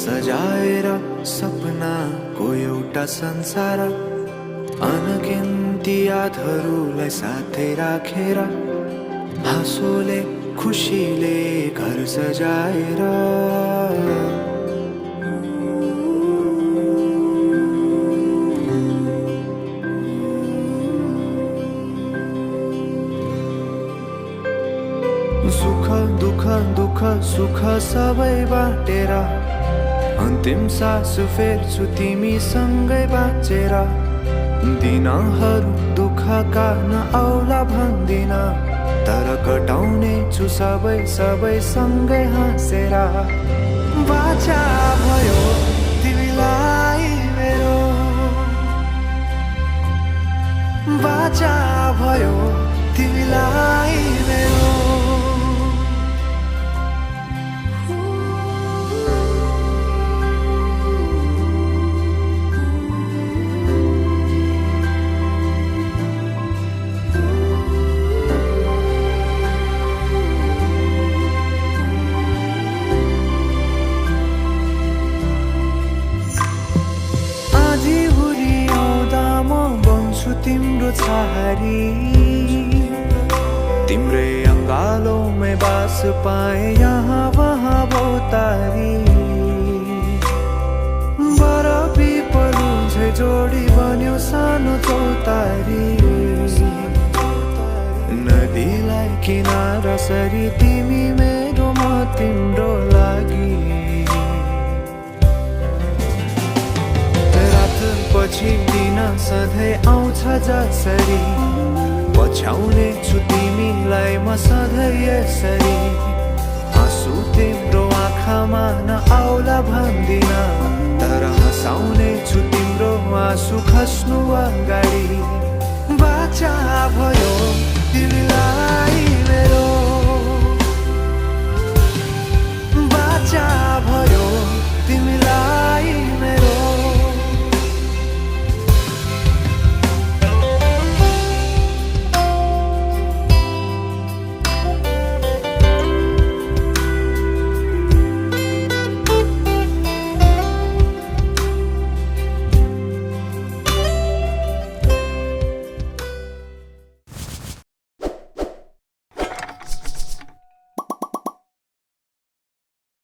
सजाएर सपनाको एउटा संसार, अनगिन्ती यादहरूलाई साथै राखेर, हाँसोले खुसीले घर सजाएर। सुख दुःख दुःख सुख सबै बाटेर, अन्तिम सास फेर्छु तिमीसँगै बाँचेर। दिनहरू दुःखका नआउला भन्दिन, तर कटाउने छु सबै सबै सँगै हाँसेर। बाचा भयो तिमीलाई मेरो, बाचा भयो तिमीलाई मेरो। तिम्रो छहारी, तिम्रै अङ्गालोमै बास पाए यहाँ वहाँ बहुतारी। बर पिपलु झै जोडी बन्यो सानो चौतारी, नदीलाई किनारा सरी तिमी मेरो म तिम्रो लागि। पछि दिन सधैँ आउँछ जसरी, पछ्याउने छु तिमीलाई म सधैँ यसरी। आँसु तिम्रो आँखामा नआउला भन्दिन, तर हँसाउने छु तिम्रो आँसु खस्नु अगाडि। बाचा भयो तिमीलाई